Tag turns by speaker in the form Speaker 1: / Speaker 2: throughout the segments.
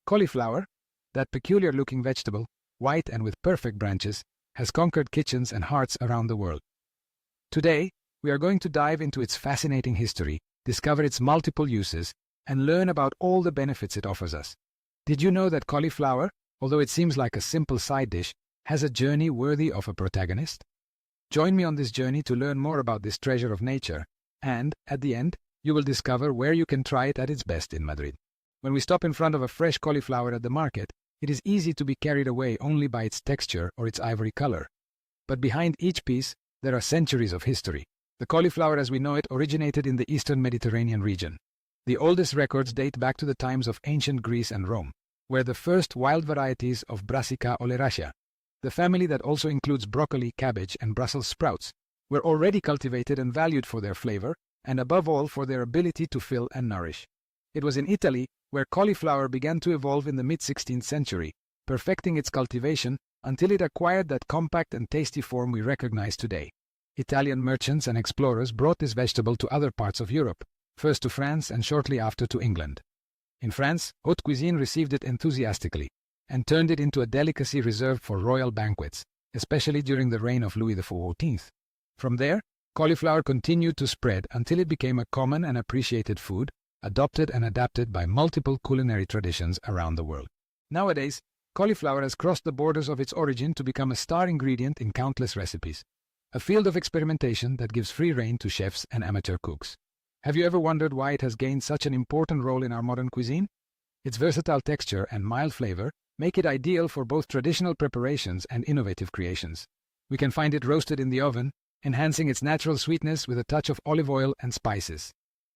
Speaker 1: Cauliflower, that peculiar-looking vegetable, white and with perfect branches, has conquered kitchens and hearts around the world. Today, we are going to dive into its fascinating history, discover its multiple uses, and learn about all the benefits it offers us. Did you know that cauliflower, although it seems like a simple side dish, has a journey worthy of a protagonist? Join me on this journey to learn more about this treasure of nature, and, at the end, you will discover where you can try it at its best in Madrid. When we stop in front of a fresh cauliflower at the market, it is easy to be carried away only by its texture or its ivory color. But behind each piece, there are centuries of history. The cauliflower as we know it originated in the eastern Mediterranean region. The oldest records date back to the times of ancient Greece and Rome, where the first wild varieties of Brassica oleracea, the family that also includes broccoli, cabbage, and Brussels sprouts, were already cultivated and valued for their flavor, and above all for their ability to fill and nourish. It was in Italy where cauliflower began to evolve in the mid-16th century, perfecting its cultivation until it acquired that compact and tasty form we recognize today. Italian merchants and explorers brought this vegetable to other parts of Europe, first to France and shortly after to England. In France, haute cuisine received it enthusiastically and turned it into a delicacy reserved for royal banquets, especially during the reign of Louis XIV. From there, cauliflower continued to spread until it became a common and appreciated food, adopted and adapted by multiple culinary traditions around the world. Nowadays, cauliflower has crossed the borders of its origin to become a star ingredient in countless recipes, a field of experimentation that gives free rein to chefs and amateur cooks. Have you ever wondered why it has gained such an important role in our modern cuisine? Its versatile texture and mild flavor make it ideal for both traditional preparations and innovative creations. We can find it roasted in the oven, enhancing its natural sweetness with a touch of olive oil and spices.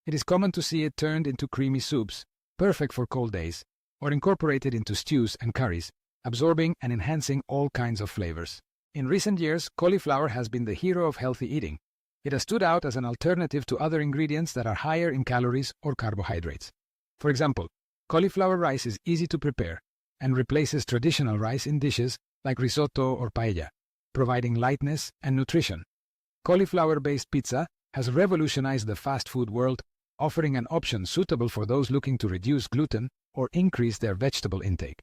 Speaker 1: It is common to see it turned into creamy soups, perfect for cold days, or incorporated into stews and curries, absorbing and enhancing all kinds of flavors. In recent years, cauliflower has been the hero of healthy eating. It has stood out as an alternative to other ingredients that are higher in calories or carbohydrates. For example, cauliflower rice is easy to prepare and replaces traditional rice in dishes like risotto or paella, providing lightness and nutrition. Cauliflower-based pizza has revolutionized the fast food world, offering an option suitable for those looking to reduce gluten or increase their vegetable intake.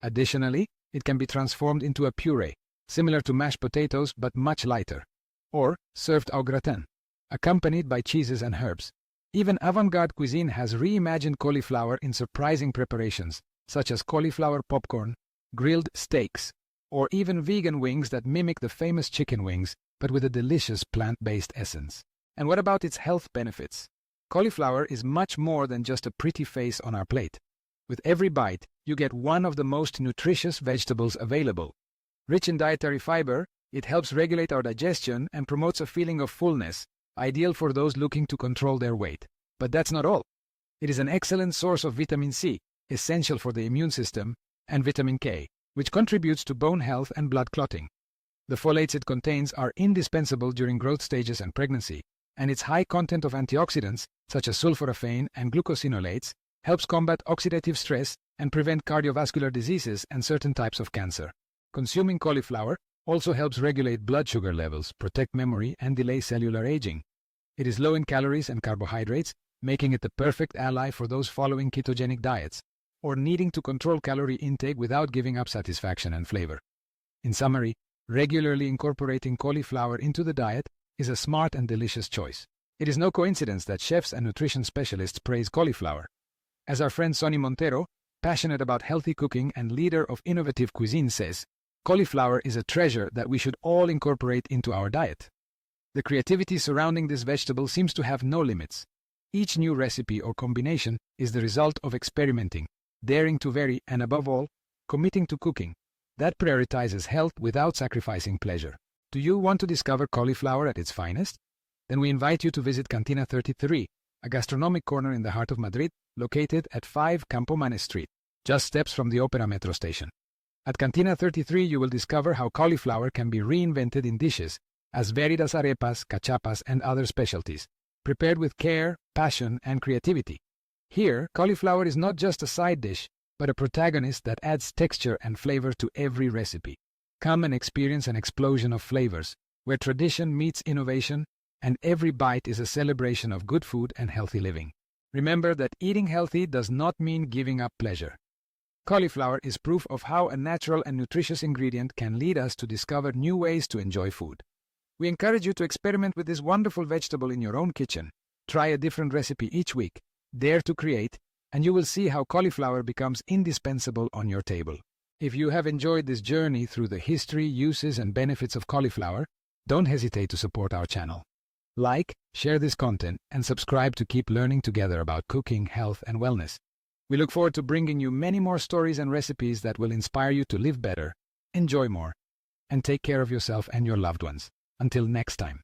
Speaker 1: Additionally, it can be transformed into a puree, similar to mashed potatoes but much lighter, or served au gratin, accompanied by cheeses and herbs. Even avant-garde cuisine has reimagined cauliflower in surprising preparations, such as cauliflower popcorn, grilled steaks, or even vegan wings that mimic the famous chicken wings, but with a delicious plant-based essence. And what about its health benefits? Cauliflower is much more than just a pretty face on our plate. With every bite, you get one of the most nutritious vegetables available. Rich in dietary fiber, it helps regulate our digestion and promotes a feeling of fullness, ideal for those looking to control their weight. But that's not all. It is an excellent source of vitamin C, essential for the immune system, and vitamin K, which contributes to bone health and blood clotting. The folates it contains are indispensable during growth stages and pregnancy, and its high content of antioxidants, such as sulforaphane and glucosinolates, helps combat oxidative stress and prevent cardiovascular diseases and certain types of cancer. Consuming cauliflower also helps regulate blood sugar levels, protect memory, and delay cellular aging. It is low in calories and carbohydrates, making it the perfect ally for those following ketogenic diets, or needing to control calorie intake without giving up satisfaction and flavor. In summary, regularly incorporating cauliflower into the diet is a smart and delicious choice. It is no coincidence that chefs and nutrition specialists praise cauliflower. As our friend Sonny Montero, passionate about healthy cooking and leader of innovative cuisine, says, cauliflower is a treasure that we should all incorporate into our diet. The creativity surrounding this vegetable seems to have no limits. Each new recipe or combination is the result of experimenting, daring to vary, and above all, committing to cooking that prioritizes health without sacrificing pleasure. Do you want to discover cauliflower at its finest? Then we invite you to visit Cantina 33, a gastronomic corner in the heart of Madrid, located at 5 Campomanes Street, just steps from the Opera metro station. At Cantina 33, you will discover how cauliflower can be reinvented in dishes as varied as arepas, cachapas, and other specialties, prepared with care, passion, and creativity. Here, cauliflower is not just a side dish, but a protagonist that adds texture and flavor to every recipe. Come and experience an explosion of flavors, where tradition meets innovation, and every bite is a celebration of good food and healthy living. Remember that eating healthy does not mean giving up pleasure. Cauliflower is proof of how a natural and nutritious ingredient can lead us to discover new ways to enjoy food. We encourage you to experiment with this wonderful vegetable in your own kitchen. Try a different recipe each week, dare to create, and you will see how cauliflower becomes indispensable on your table. If you have enjoyed this journey through the history, uses, and benefits of cauliflower, don't hesitate to support our channel. Like, share this content, and subscribe to keep learning together about cooking, health, and wellness. We look forward to bringing you many more stories and recipes that will inspire you to live better, enjoy more, and take care of yourself and your loved ones. Until next time.